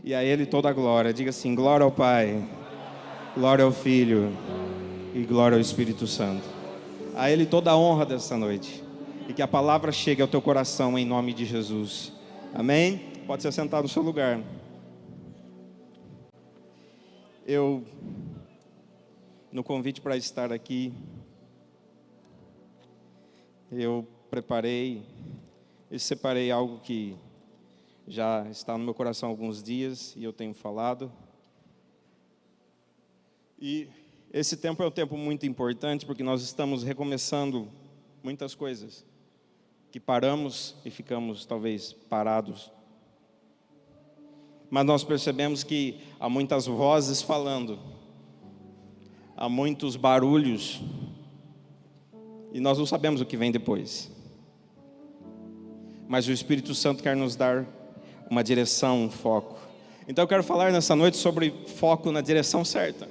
E a Ele toda a glória. Diga assim: glória ao Pai, glória ao Filho e glória ao Espírito Santo. A Ele toda a honra desta noite. E que a palavra chegue ao teu coração em nome de Jesus. Amém? Pode se sentar no seu lugar. No convite para estar aqui, eu separei algo que já está no meu coração há alguns dias e eu tenho falado. E esse tempo é um tempo muito importante porque nós estamos recomeçando muitas coisas que paramos e ficamos talvez parados. Mas nós percebemos que há muitas vozes falando, há muitos barulhos, e nós não sabemos o que vem depois. Mas o Espírito Santo quer nos dar uma direção, um foco. Então eu quero falar nessa noite sobre foco na direção certa.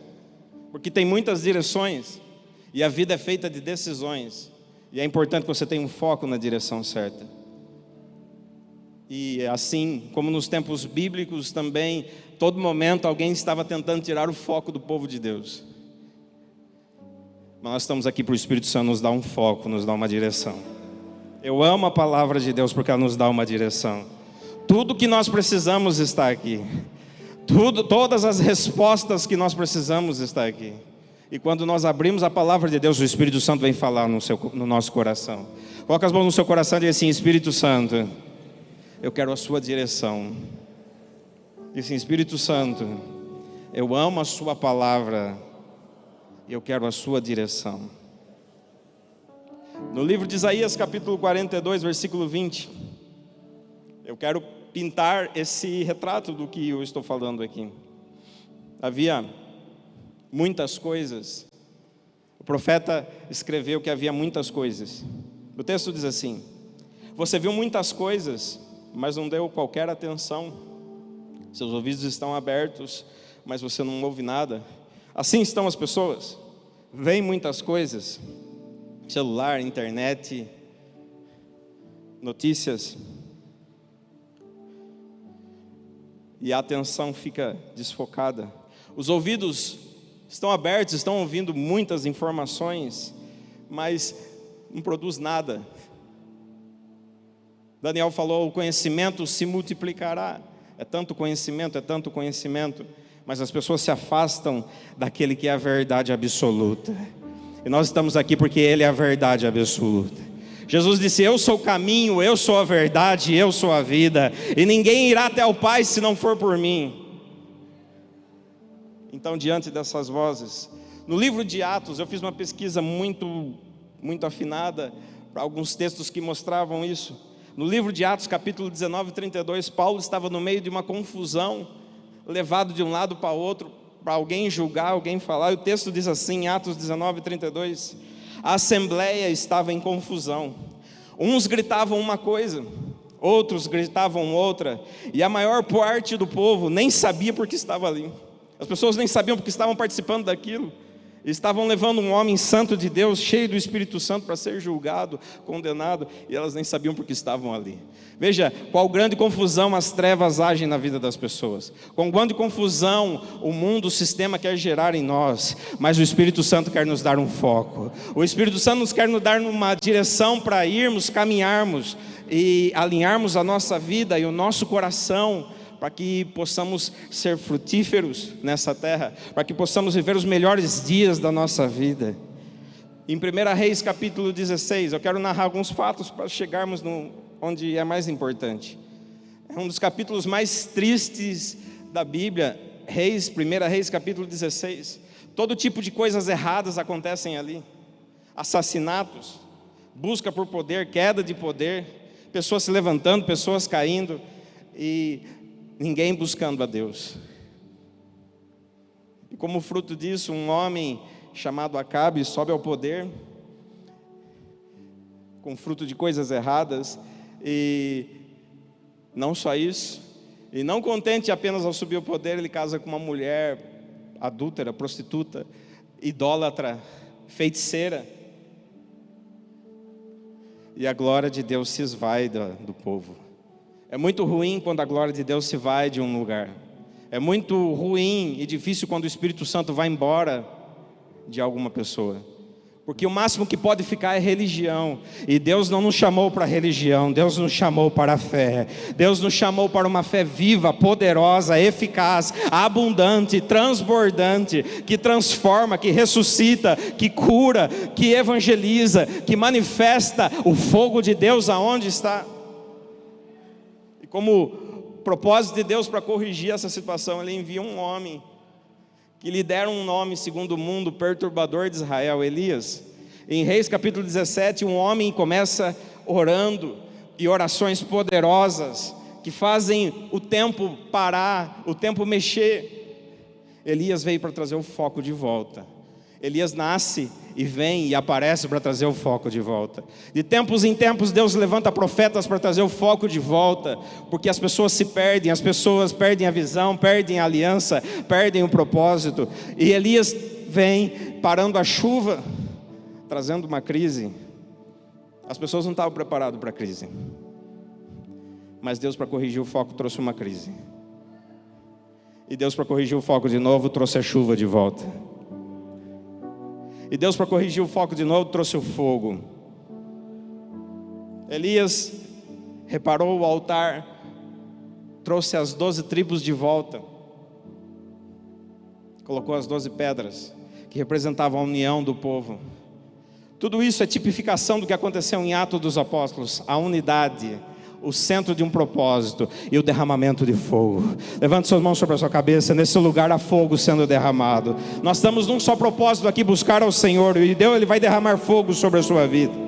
Porque tem muitas direções, e a vida é feita de decisões. E é importante que você tenha um foco na direção certa. E assim como nos tempos bíblicos também, todo momento alguém estava tentando tirar o foco do povo de Deus. Mas nós estamos aqui para o Espírito Santo nos dar um foco, nos dar uma direção. Eu amo a palavra de Deus porque ela nos dá uma direção. Tudo que nós precisamos está aqui. Todas as respostas que nós precisamos está aqui. E quando nós abrimos a palavra de Deus, o Espírito Santo vem falar no nosso coração. Coloca as mãos no seu coração e diz assim: Espírito Santo, eu quero a sua direção. Diz assim: Espírito Santo, eu amo a sua palavra e eu quero a sua direção. No livro de Isaías, capítulo 42, versículo 20, eu quero pintar esse retrato do que eu estou falando aqui. Havia muitas coisas. O profeta escreveu que havia muitas coisas. O texto diz assim: você viu muitas coisas, mas não deu qualquer atenção. Seus ouvidos estão abertos, mas você não ouve nada. Assim estão as pessoas. Vêm muitas coisas: celular, internet, notícias, e a atenção fica desfocada. Os ouvidos estão abertos, estão ouvindo muitas informações, mas não produz nada. Daniel falou: o conhecimento se multiplicará. É tanto conhecimento, mas as pessoas se afastam daquele que é a verdade absoluta. E nós estamos aqui porque Ele é a verdade absoluta. Jesus disse: eu sou o caminho, eu sou a verdade, eu sou a vida, e ninguém irá até o Pai se não for por mim. Então, diante dessas vozes, no livro de Atos, eu fiz uma pesquisa muito afinada para alguns textos que mostravam isso. No livro de Atos, capítulo 19, 32, Paulo estava no meio de uma confusão, levado de um lado para outro, para alguém julgar, alguém falar. E o texto diz assim, Atos 19, 32, a assembleia estava em confusão. Uns gritavam uma coisa, outros gritavam outra, e a maior parte do povo nem sabia por que estava ali. As pessoas nem sabiam porque estavam participando daquilo. Estavam levando um homem santo de Deus, cheio do Espírito Santo, para ser julgado, condenado, e elas nem sabiam porque estavam ali. Veja, qual grande confusão as trevas agem na vida das pessoas. Com grande confusão o mundo, o sistema quer gerar em nós, mas o Espírito Santo quer nos dar um foco. O Espírito Santo nos quer nos dar uma direção para irmos, caminharmos e alinharmos a nossa vida e o nosso coração, para que possamos ser frutíferos nessa terra, para que possamos viver os melhores dias da nossa vida. Em 1 Reis capítulo 16, eu quero narrar alguns fatos para chegarmos onde é mais importante. É um dos capítulos mais tristes da Bíblia, 1 Reis capítulo 16. Todo tipo de coisas erradas acontecem ali. Assassinatos, busca por poder, queda de poder, pessoas se levantando, pessoas caindo, e ninguém buscando a Deus. E como fruto disso, um homem chamado Acabe sobe ao poder, com fruto de coisas erradas, e não só isso, e não contente apenas ao subir ao poder, ele casa com uma mulher adúltera, prostituta, idólatra, feiticeira, e a glória de Deus se esvai do povo. É muito ruim quando a glória de Deus se vai de um lugar. É muito ruim e difícil quando o Espírito Santo vai embora de alguma pessoa, porque o máximo que pode ficar é religião. E Deus não nos chamou para religião, Deus nos chamou para a fé. Deus nos chamou para uma fé viva, poderosa, eficaz, abundante, transbordante, que transforma, que ressuscita, que cura, que evangeliza, que manifesta o fogo de Deus aonde está. E como propósito de Deus para corrigir essa situação, Ele envia um homem que lhe deram um nome segundo o mundo, perturbador de Israel, Elias. Em Reis capítulo 17, um homem começa orando, e orações poderosas, que fazem o tempo parar, o tempo mexer. Elias veio para trazer o foco de volta. Elias nasce e vem e aparece para trazer o foco de volta. De tempos em tempos Deus levanta profetas para trazer o foco de volta, porque as pessoas se perdem, as pessoas perdem a visão, perdem a aliança, perdem o propósito. E Elias vem parando a chuva, trazendo uma crise. As pessoas não estavam preparadas para a crise, mas Deus, para corrigir o foco, trouxe uma crise. E Deus, para corrigir o foco de novo, trouxe a chuva de volta. E Deus, para corrigir o foco de novo, trouxe o fogo. Elias reparou o altar, trouxe as 12 tribos de volta, colocou as 12 pedras, que representavam a união do povo. Tudo isso é tipificação do que aconteceu em Atos dos Apóstolos, a unidade, o centro de um propósito e o derramamento de fogo. Levante suas mãos sobre a sua cabeça. Nesse lugar há fogo sendo derramado. Nós estamos num só propósito aqui, buscar ao Senhor, e Deus, Ele vai derramar fogo sobre a sua vida.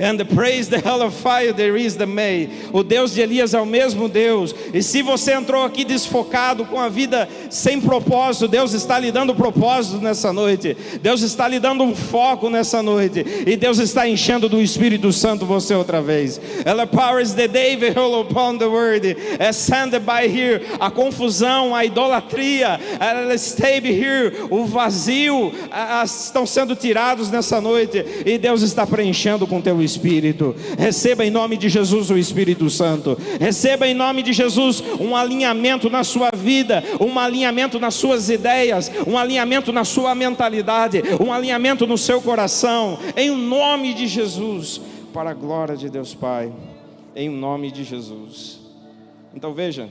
And the praise, the hell of fire there is the May. O Deus de Elias é o mesmo Deus. E se você entrou aqui desfocado, com a vida sem propósito, Deus está lhe dando propósito nessa noite. Deus está lhe dando um foco nessa noite. E Deus está enchendo do Espírito Santo você outra vez. Ela powers the day behold upon the word. Ascended by here. A confusão, a idolatria, ela stay here. O vazio estão sendo tirados nessa noite. E Deus está preenchendo com teu Espírito. Receba em nome de Jesus o Espírito Santo. Receba em nome de Jesus um alinhamento na sua vida, um alinhamento nas suas ideias, um alinhamento na sua mentalidade, um alinhamento no seu coração, em nome de Jesus, para a glória de Deus Pai, em nome de Jesus. Então veja,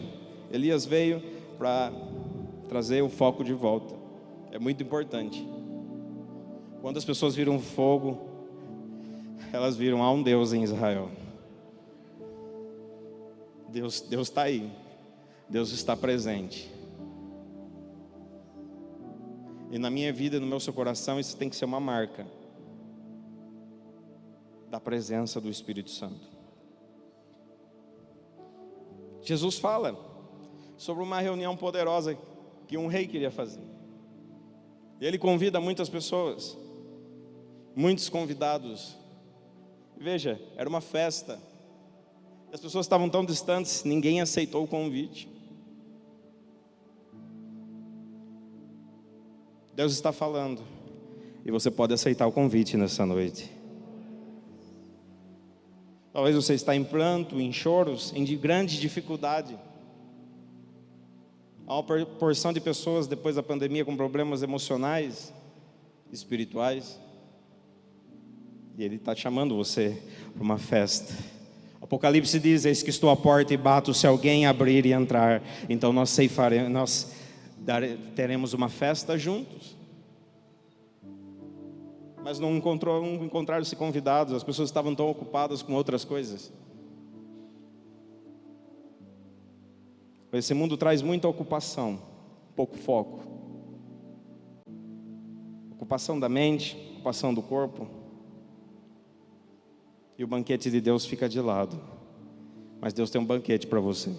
Elias veio para trazer o foco de volta. É muito importante. Quando as pessoas viram fogo, elas viram, há um Deus em Israel. Deus está aí. Deus está presente. E na minha vida, no meu seu coração, isso tem que ser uma marca da presença do Espírito Santo. Jesus fala sobre uma reunião poderosa que um rei queria fazer. E ele convida muitas pessoas, muitos convidados. Veja, era uma festa. As pessoas estavam tão distantes, ninguém aceitou o convite. Deus está falando, e você pode aceitar o convite nessa noite. Talvez você está em pranto, em choros, em grande dificuldade. Há uma porção de pessoas depois da pandemia com problemas emocionais, espirituais. E Ele está chamando você para uma festa. Apocalipse diz: eis que estou à porta e bato, se alguém abrir e entrar, então nós teremos uma festa juntos. Mas não encontraram-se convidados, as pessoas estavam tão ocupadas com outras coisas. Esse mundo traz muita ocupação, pouco foco. Ocupação da mente, ocupação do corpo. E o banquete de Deus fica de lado. Mas Deus tem um banquete para você.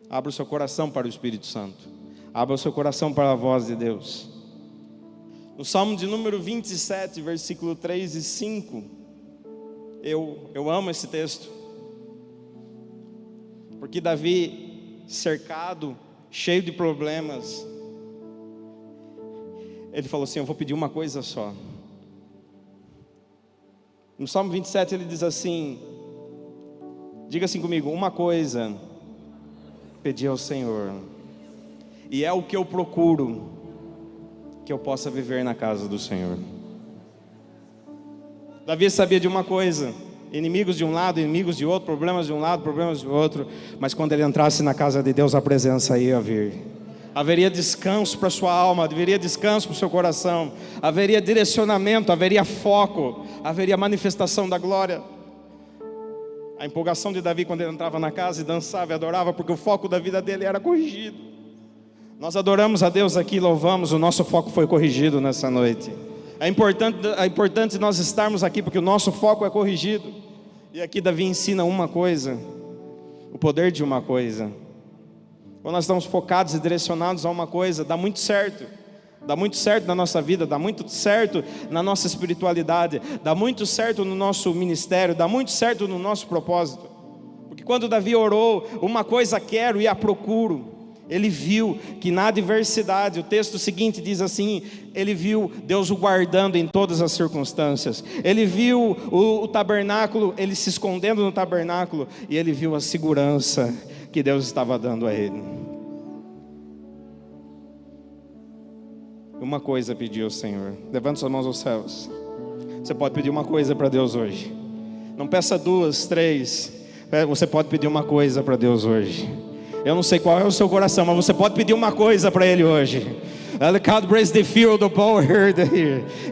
Abra o seu coração para o Espírito Santo. Abra o seu coração para a voz de Deus. No Salmo de número 27, versículo 3 e 5. Eu amo esse texto. Porque Davi, cercado, cheio de problemas, ele falou assim: eu vou pedir uma coisa só. No Salmo 27 ele diz assim, diga assim comigo: uma coisa Pedi ao Senhor, e é o que eu procuro, que eu possa viver na casa do Senhor. Davi sabia de uma coisa: inimigos de um lado, inimigos de outro, problemas de um lado, problemas de outro, mas quando ele entrasse na casa de Deus, a presença ia vir. Haveria descanso para sua alma, haveria descanso para o seu coração, haveria direcionamento, haveria foco, haveria manifestação da glória. A empolgação de Davi quando ele entrava na casa e dançava e adorava, porque o foco da vida dele era corrigido. Nós adoramos a Deus aqui, louvamos, o nosso foco foi corrigido nessa noite. É importante nós estarmos aqui, porque o nosso foco é corrigido. E aqui Davi ensina uma coisa, o poder de uma coisa. Quando nós estamos focados e direcionados a uma coisa, dá muito certo. Dá muito certo na nossa vida, dá muito certo na nossa espiritualidade, dá muito certo no nosso ministério, dá muito certo no nosso propósito. Porque quando Davi orou, uma coisa quero e a procuro, ele viu que na adversidade, o texto seguinte diz assim, ele viu Deus o guardando em todas as circunstâncias, ele viu o tabernáculo, ele se escondendo no tabernáculo, e ele viu a segurança que Deus estava dando a ele. Uma coisa pediu ao Senhor. Levante suas mãos aos céus. Você pode pedir uma coisa para Deus hoje. Não peça 2, 3. Você pode pedir uma coisa para Deus hoje. Eu não sei qual é o seu coração, mas você pode pedir uma coisa para Ele hoje.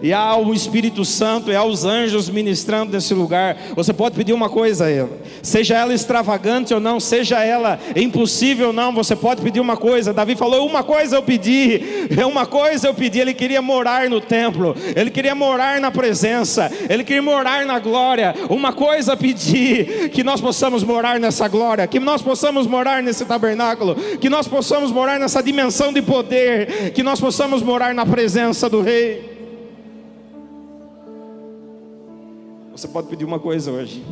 E há o Espírito Santo e há os anjos ministrando nesse lugar. Você pode pedir uma coisa a Ele, seja ela extravagante ou não, seja ela impossível ou não, você pode pedir uma coisa. Davi falou, uma coisa eu pedi, ele queria morar no templo, ele queria morar na presença, ele queria morar na glória. Uma coisa pedi, que nós possamos morar nessa glória, que nós possamos morar nesse tabernáculo, que nós possamos morar nessa dimensão de poder, que nós possamos morar na presença do Rei. Você pode pedir uma coisa hoje.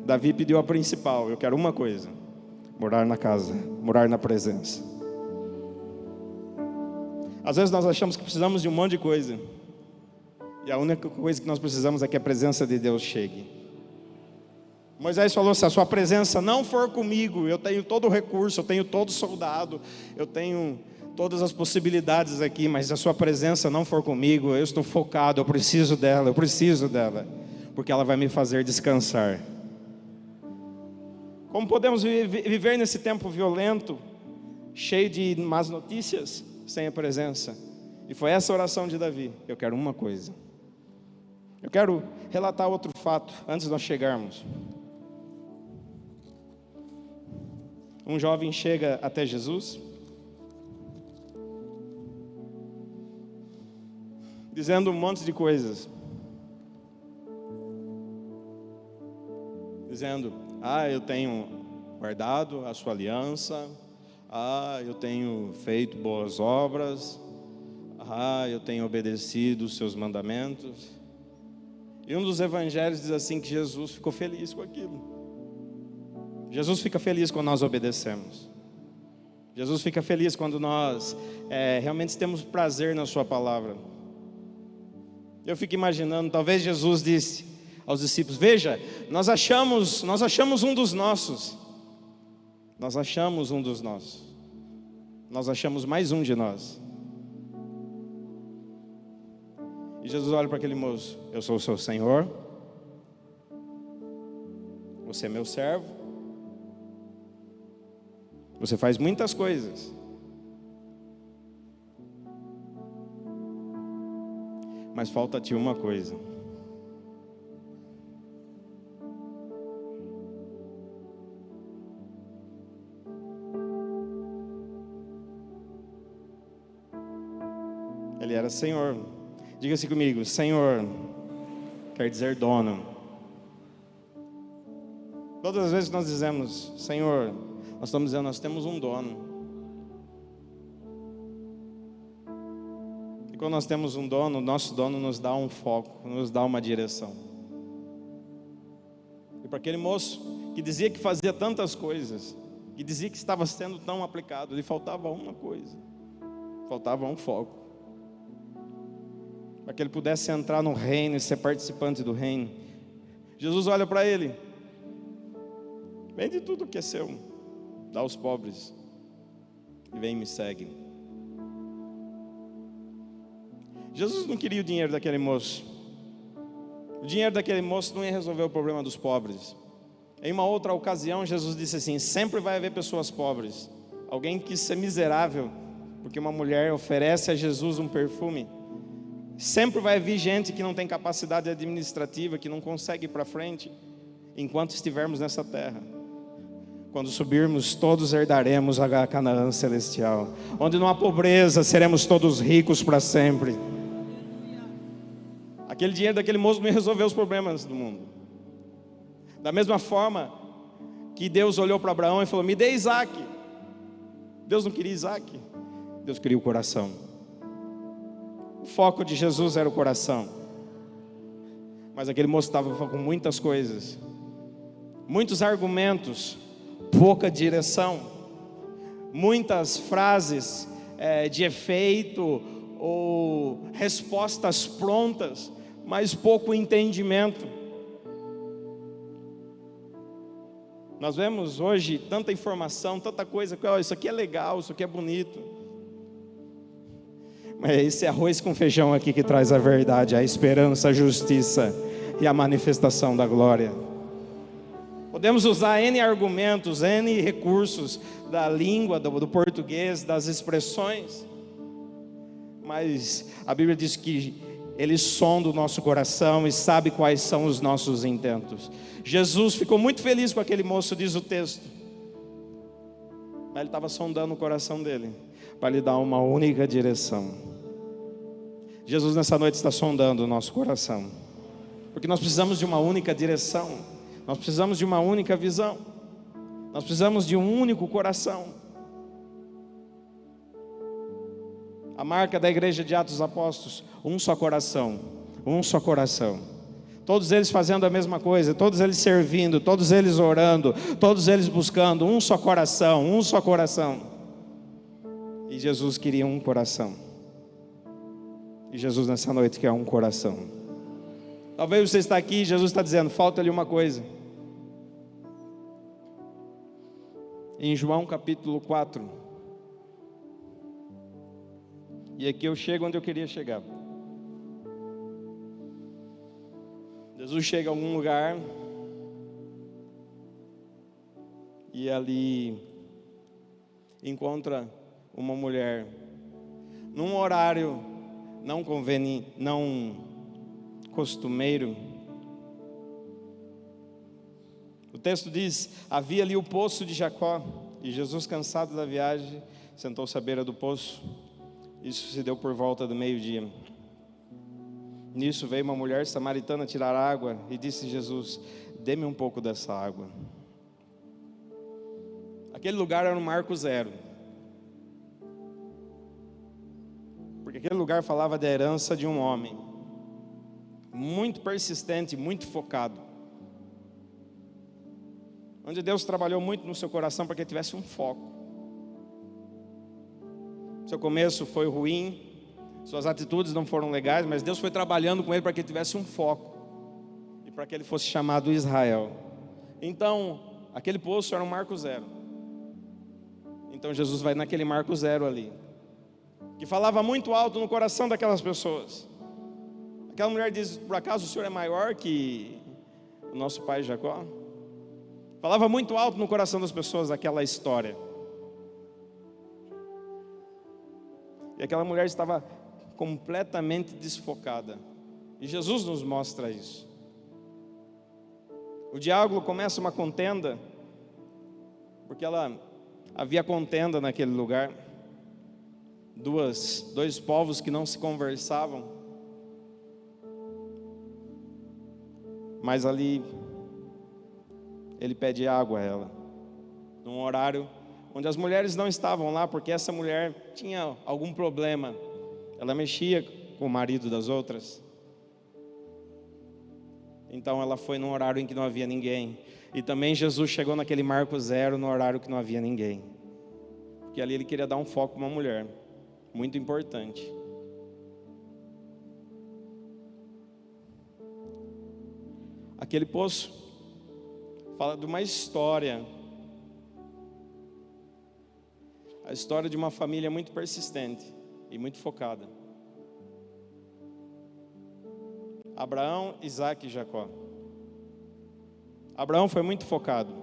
Davi pediu a principal, eu quero uma coisa: morar na casa, morar na presença. Às vezes nós achamos que precisamos de um monte de coisa, e a única coisa que nós precisamos é que a presença de Deus chegue. Moisés falou, se a sua presença não for comigo, eu tenho todo o recurso, eu tenho todo soldado, eu tenho todas as possibilidades aqui, mas se a sua presença não for comigo, eu estou focado, eu preciso dela, porque ela vai me fazer descansar. Como podemos viver nesse tempo violento, cheio de más notícias, sem a presença? E foi essa a oração de Davi. Eu quero uma coisa. Eu quero relatar outro fato, antes de nós chegarmos. Um jovem chega até Jesus, dizendo um monte de coisas, dizendo, eu tenho guardado a sua aliança, eu tenho feito boas obras, eu tenho obedecido os seus mandamentos. E um dos evangelhos diz assim, que Jesus ficou feliz com aquilo. Jesus fica feliz quando nós obedecemos. Jesus fica feliz quando nós realmente temos prazer na sua palavra. Eu fico imaginando, talvez Jesus disse aos discípulos, veja, nós achamos um dos nossos. Nós achamos um dos nossos. Nós achamos mais um de nós. E Jesus olha para aquele moço, eu sou o seu Senhor, você é meu servo, você faz muitas coisas, mas falta-te uma coisa. Ele era Senhor. Diga-se comigo, Senhor quer dizer dono. Todas as vezes que nós dizemos Senhor, nós estamos dizendo, nós temos um dono. E quando nós temos um dono, o nosso dono nos dá um foco, nos dá uma direção. E para aquele moço que dizia que fazia tantas coisas, que dizia que estava sendo tão aplicado, lhe faltava uma coisa, faltava um foco, para que ele pudesse entrar no reino e ser participante do reino. Jesus olha para ele, vende tudo que é seu, dá aos pobres e vem e me segue. Jesus não queria o dinheiro daquele moço. O dinheiro daquele moço não ia resolver o problema dos pobres. Em uma outra ocasião, Jesus disse assim: sempre vai haver pessoas pobres. Alguém quis ser miserável porque uma mulher oferece a Jesus um perfume. Sempre vai vir gente que não tem capacidade administrativa, que não consegue ir para frente, enquanto estivermos nessa terra. Quando subirmos, todos herdaremos a Canaã celestial, onde não há pobreza, seremos todos ricos para sempre. Aquele dinheiro daquele moço não resolveu os problemas do mundo. Da mesma forma que Deus olhou para Abraão e falou: me dê Isaac. Deus não queria Isaac, Deus queria o coração. O foco de Jesus era o coração. Mas aquele moço estava com muitas coisas, muitos argumentos, pouca direção, muitas frases de efeito ou respostas prontas, mas pouco entendimento. Nós vemos hoje tanta informação, tanta coisa, que isso aqui é legal, isso aqui é bonito. Mas é esse arroz com feijão aqui que traz a verdade, a esperança, a justiça e a manifestação da glória. Podemos usar N argumentos, N recursos da língua, do português, das expressões, mas a Bíblia diz que Ele sonda o nosso coração e sabe quais são os nossos intentos. Jesus ficou muito feliz com aquele moço, diz o texto, mas Ele estava sondando o coração dele, para lhe dar uma única direção. Jesus nessa noite está sondando o nosso coração, porque nós precisamos de uma única direção, nós precisamos de uma única visão, nós precisamos de um único coração. A marca da igreja de Atos dos Apóstolos: um só coração, um só coração. Todos eles fazendo a mesma coisa, todos eles servindo, todos eles orando, todos eles buscando um só coração, um só coração. E Jesus queria um coração. E Jesus nessa noite quer um coração. Talvez você está aqui e Jesus está dizendo: falta-lhe uma coisa. Em João capítulo 4. E aqui eu chego onde eu queria chegar. Jesus chega a algum lugar e ali encontra uma mulher num horário não conveniente, não costumeiro. O texto diz: havia ali o poço de Jacó, e Jesus, cansado da viagem, sentou-se à beira do poço. Isso se deu por volta do meio-dia. Nisso veio uma mulher samaritana tirar água e disse a Jesus: dê-me um pouco dessa água. Aquele lugar era no Marco Zero, porque aquele lugar falava da herança de um homem muito persistente, muito focado, onde Deus trabalhou muito no seu coração para que tivesse um foco. Seu começo foi ruim, suas atitudes não foram legais, mas Deus foi trabalhando com ele para que ele tivesse um foco e para que ele fosse chamado Israel. Então, aquele poço era um marco zero. Então Jesus vai naquele marco zero ali, que falava muito alto no coração daquelas pessoas. Aquela mulher diz: por acaso o senhor é maior que o nosso pai Jacó? Falava muito alto no coração das pessoas aquela história. E aquela mulher estava completamente desfocada. E Jesus nos mostra isso. O diálogo começa uma contenda, porque havia contenda naquele lugar. Dois povos que não se conversavam. Mas ali ele pede água a ela, num horário onde as mulheres não estavam lá, porque essa mulher tinha algum problema. Ela mexia com o marido das outras. Então ela foi num horário em que não havia ninguém. E também Jesus chegou naquele marco zero no horário que não havia ninguém, porque ali ele queria dar um foco para uma mulher muito importante. Aquele poço fala de uma história A história de uma família muito persistente e muito focada. Abraão, Isaque e Jacó. Abraão foi muito focado.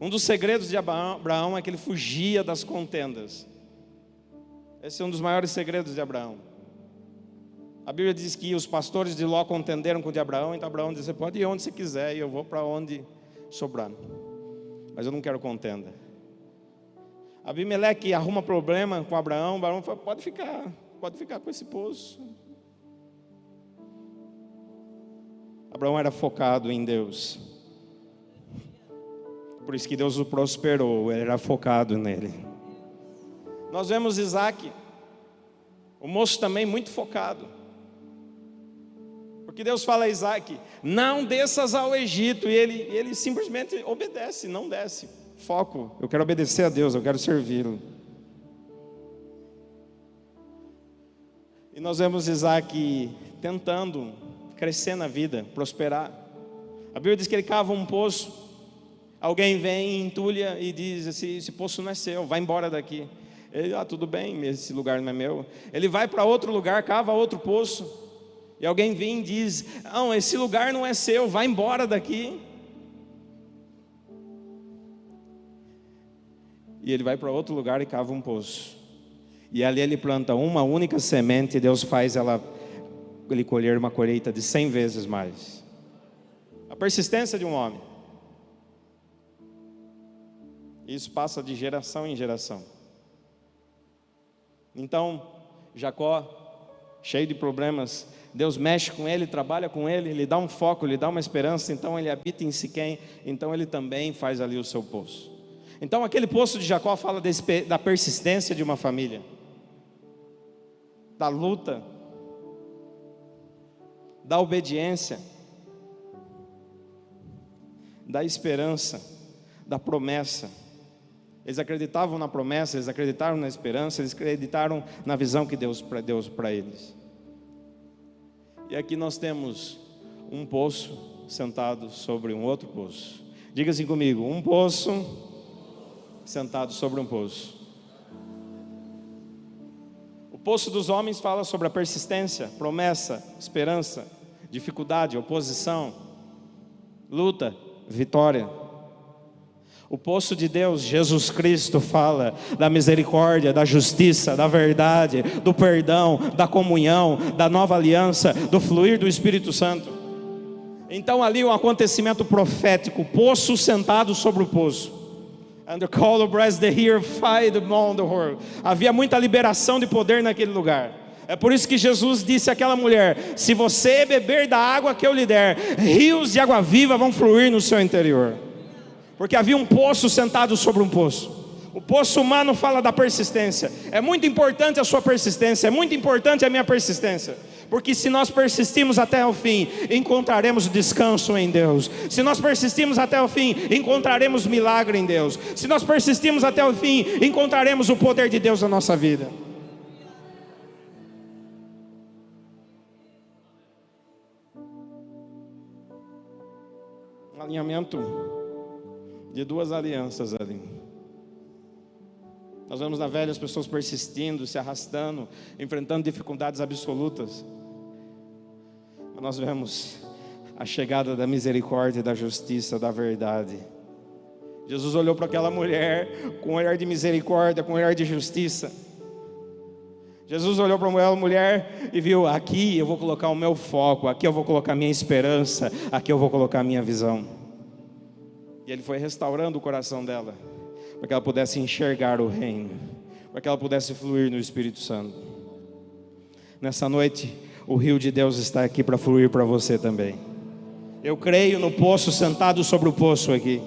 Um dos segredos de Abraão é que ele fugia das contendas. Esse é um dos maiores segredos de Abraão. A Bíblia diz que os pastores de Ló contenderam com o de Abraão. Então Abraão disse: você pode ir onde você quiser e eu vou para onde sobrar, mas eu não quero contenda. Abimeleque arruma problema com Abraão. Abraão fala: pode ficar com esse poço. Abraão era focado em Deus. Por isso que Deus o prosperou, ele era focado nele. Nós vemos Isaque, o moço também muito focado. Porque Deus fala a Isaque: não desças ao Egito. E ele simplesmente obedece, não desce. Foco, eu quero obedecer a Deus, eu quero servi-lo. E nós vemos Isaque tentando crescer na vida, prosperar. A Bíblia diz que ele cava um poço. Alguém vem, entulha e diz: esse poço não é seu, vai embora daqui. Ele: tudo bem, esse lugar não é meu. Ele vai para outro lugar, cava outro poço. E alguém vem e diz: não, esse lugar não é seu, vai embora daqui. E ele vai para outro lugar e cava um poço. E ali ele planta uma única semente e Deus faz ele colher uma colheita de 100 vezes mais. A persistência de um homem. Isso passa de geração em geração. Então, Jacó, cheio de problemas, Deus mexe com ele, trabalha com ele, lhe dá um foco, lhe dá uma esperança. Então ele habita em Siquém, então ele também faz ali o seu poço. Então aquele poço de Jacó fala da persistência de uma família, da luta, da obediência, da esperança, da promessa. Eles acreditavam na promessa, eles acreditaram na esperança, eles acreditaram na visão que Deus deu para eles. E aqui nós temos um poço sentado sobre um outro poço. Diga assim comigo: um poço sentado sobre um poço. O poço dos homens fala sobre a persistência, promessa, esperança, dificuldade, oposição, luta, vitória. O poço de Deus, Jesus Cristo, fala da misericórdia, da justiça, da verdade, do perdão, da comunhão, da nova aliança, do fluir do Espírito Santo. Então ali um acontecimento profético, poço sentado sobre o poço. And the call of brass the here fight among the world. Havia muita liberação de poder naquele lugar. É por isso que Jesus disse àquela mulher: se você beber da água que eu lhe der, rios de água viva vão fluir no seu interior. Porque havia um poço sentado sobre um poço. O poço humano fala da persistência. É muito importante a sua persistência, é muito importante a minha persistência. Porque se nós persistimos até o fim, encontraremos descanso em Deus. Se nós persistimos até o fim, encontraremos milagre em Deus. Se nós persistimos até o fim, encontraremos o poder de Deus na nossa vida. Um alinhamento de duas alianças ali. Nós vemos na velha as pessoas persistindo, se arrastando, enfrentando dificuldades absolutas. Mas nós vemos a chegada da misericórdia, da justiça, da verdade. Jesus olhou para aquela mulher com um olhar de misericórdia, com um olhar de justiça. Jesus olhou para aquela mulher e viu: aqui eu vou colocar o meu foco, aqui eu vou colocar a minha esperança, aqui eu vou colocar a minha visão. E Ele foi restaurando o coração dela, para que ela pudesse enxergar o reino, para que ela pudesse fluir no Espírito Santo. Nessa noite, o rio de Deus está aqui para fluir para você também. Eu creio no poço sentado sobre o poço aqui.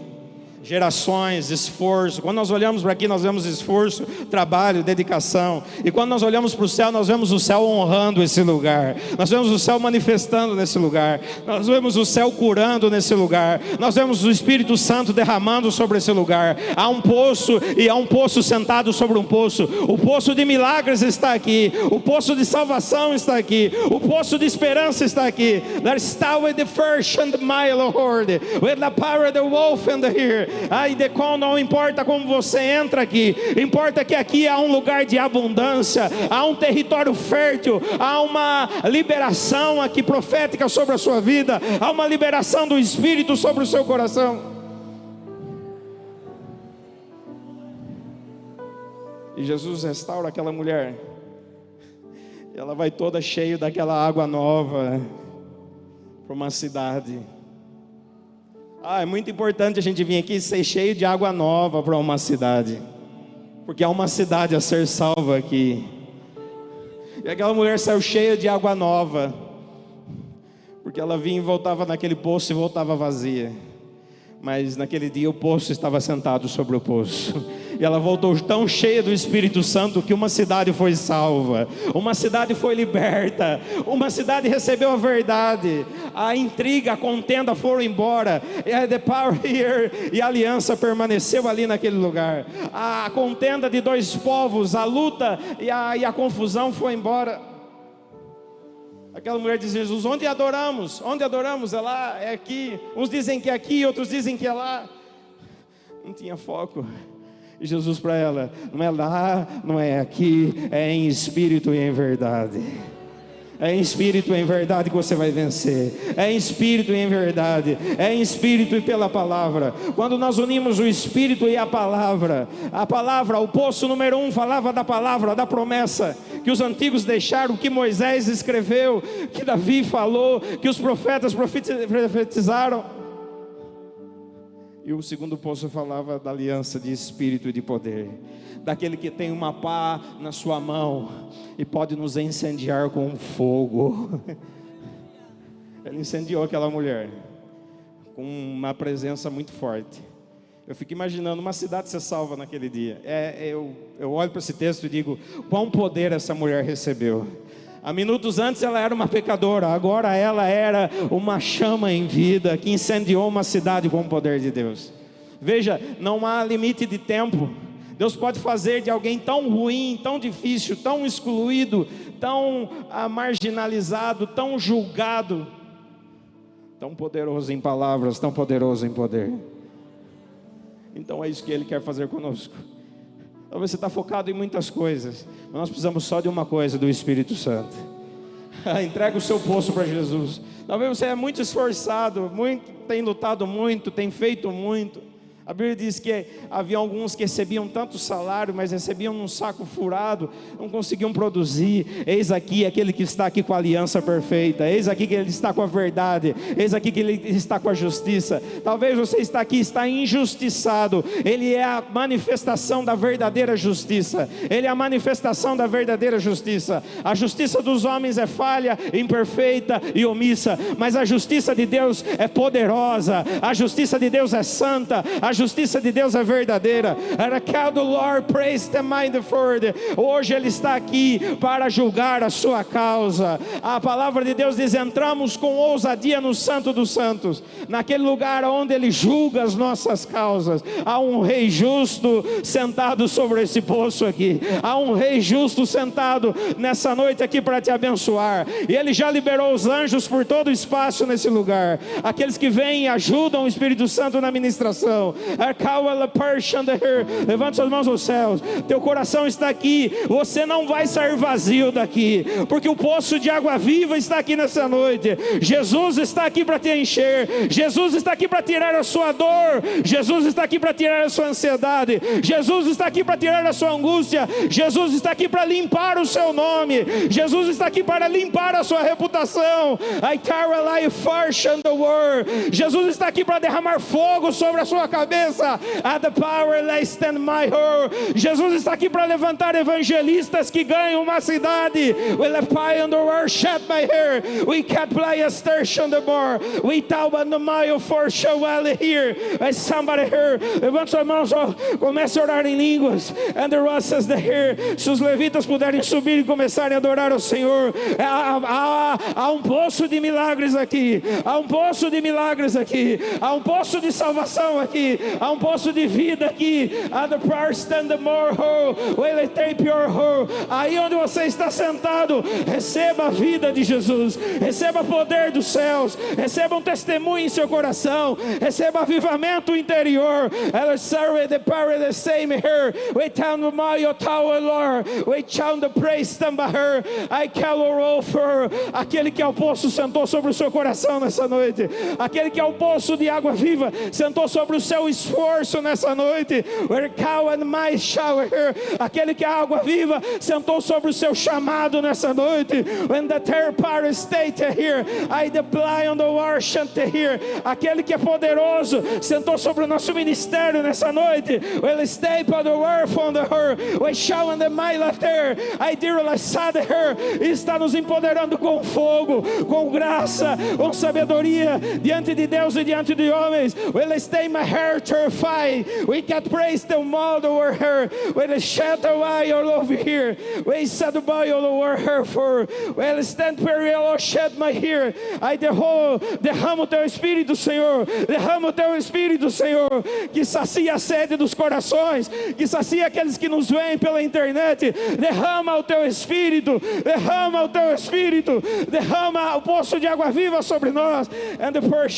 Gerações, esforço. Quando nós olhamos para aqui, nós vemos esforço, trabalho, dedicação. E quando nós olhamos para o céu, nós vemos o céu honrando esse lugar. Nós vemos o céu manifestando nesse lugar. Nós vemos o céu curando nesse lugar. Nós vemos o Espírito Santo derramando sobre esse lugar. Há um poço, e há um poço sentado sobre um poço. O poço de milagres está aqui. O poço de salvação está aqui. O poço de esperança está aqui. There is with the first and the mile, Lord, with the power of the wolf and the hare. Ai, Decon, não importa como você entra aqui, importa que aqui há um lugar de abundância, há um território fértil, há uma liberação aqui profética sobre a sua vida, há uma liberação do Espírito sobre o seu coração. E Jesus restaura aquela mulher, ela vai toda cheia daquela água nova para uma cidade. É muito importante a gente vir aqui ser cheio de água nova para uma cidade, porque há uma cidade a ser salva aqui. E aquela mulher saiu cheia de água nova, porque ela vinha e voltava naquele poço e voltava vazia. Mas naquele dia o poço estava sentado sobre o poço, e ela voltou tão cheia do Espírito Santo que uma cidade foi salva, uma cidade foi liberta, uma cidade recebeu a verdade, a intriga, a contenda foram embora, e the power here, e a aliança permaneceu ali naquele lugar. A contenda de dois povos, a luta e a confusão foi embora. Aquela mulher diz: Jesus, onde adoramos? Onde adoramos? É lá, é aqui. Uns dizem que é aqui, outros dizem que é lá. Não tinha foco. E Jesus para ela: não é lá, não é aqui, é em espírito e em verdade. É em espírito e em verdade que você vai vencer. É em espírito e em verdade. É em espírito e pela palavra. Quando nós unimos o espírito e a palavra, o poço número 1 falava da palavra, da promessa que os antigos deixaram, que Moisés escreveu, que Davi falou, que os profetas profetizaram. E o segundo poço falava da aliança de espírito e de poder, daquele que tem uma pá na sua mão e pode nos incendiar com fogo. Ele incendiou aquela mulher com uma presença muito forte. Eu fico imaginando uma cidade ser salva naquele dia. Eu olho para esse texto e digo: quão poder essa mulher recebeu. Há minutos antes ela era uma pecadora, agora ela era uma chama em vida que incendiou uma cidade com o poder de Deus. Veja, não há limite de tempo. Deus pode fazer de alguém tão ruim, tão difícil, tão excluído, tão marginalizado, tão julgado, tão poderoso em palavras, tão poderoso em poder. Então é isso que Ele quer fazer conosco. Talvez você está focado em muitas coisas, mas nós precisamos só de uma coisa: do Espírito Santo. Entrega o seu poço para Jesus. Talvez você é muito esforçado, tem lutado muito, tem feito muito. A Bíblia diz que havia alguns que recebiam tanto salário, mas recebiam num saco furado, não conseguiam produzir. Eis aqui aquele que está aqui com a aliança perfeita, eis aqui que Ele está com a verdade, eis aqui que Ele está com a justiça. Talvez você está aqui, está injustiçado. Ele é a manifestação da verdadeira justiça. Ele é a manifestação da verdadeira justiça. A justiça dos homens é falha, imperfeita e omissa, mas a justiça de Deus é poderosa, a justiça de Deus é santa, a justiça de Deus é verdadeira. Hoje Ele está aqui para julgar a sua causa. A palavra de Deus diz: entramos com ousadia no Santo dos Santos, naquele lugar onde Ele julga as nossas causas. Há um rei justo sentado sobre esse poço aqui. Há um rei justo sentado nessa noite aqui para te abençoar. E Ele já liberou os anjos por todo o espaço nesse lugar. Aqueles que vêm e ajudam o Espírito Santo na ministração. Levante suas mãos aos céus. Teu coração está aqui. Você não vai sair vazio daqui, porque o poço de água viva está aqui nessa noite. Jesus está aqui para te encher. Jesus está aqui para tirar a sua dor. Jesus está aqui para tirar a sua ansiedade. Jesus está aqui para tirar a sua angústia. Jesus está aqui para limpar o seu nome. Jesus está aqui para limpar a sua reputação. Jesus está aqui para derramar fogo sobre a sua cabeça. Jesus está aqui para levantar evangelistas que ganham uma cidade. Levante suas mãos, comece a orar em línguas. Se os levitas puderem subir e começarem a adorar ao Senhor, há um poço de milagres aqui. Há um poço de milagres aqui. Há um poço de salvação aqui. há um poço de vida aqui. At the first and the more will it take your whole. Aí onde você está sentado, receba a vida de Jesus, receba poder dos céus, receba um testemunho em seu coração, receba avivamento interior. Ela serve the power the same here. We tell the Mayo Tower Lord, we chant the praise by her. I call over. Aquele que é o poço sentou sobre o seu coração nessa noite. Aquele que é o poço de água viva sentou sobre o seu esforço nessa noite. We call and my shower here. Aquele que é a água viva sentou sobre o seu chamado nessa noite. When the third part state here, I deploy on the worship here. Aquele que é poderoso sentou sobre o nosso ministério nessa noite. Will stay for the word from the her. We shall on the mile there. I dear laçada her. Está nos empoderando com fogo, com graça, com sabedoria diante de Deus e diante de homens. Will stay my heart terrified. We can praise the mother over her. Will shed away all over here. We said by all over her for. Will stand very low, shed my hair. I derramo o teu Espírito, Senhor. Derrama o teu Espírito, Senhor, que sacia a sede dos corações, que sacia aqueles que nos veem pela internet. Derrama o teu Espírito, derrama o teu Espírito, derrama o poço de água viva sobre nós. And the first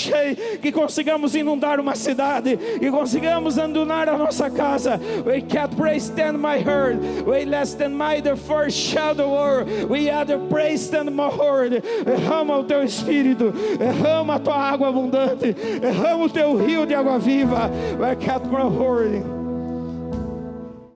que consigamos inundar uma cidade, que consigamos inundar a nossa casa. We can't praise stand my heart. We less than my the first shadow or we are the praise stand my heart. Derrama o teu Espírito, derrama a tua água abundante, derrama o teu rio de água viva. We can't my heart.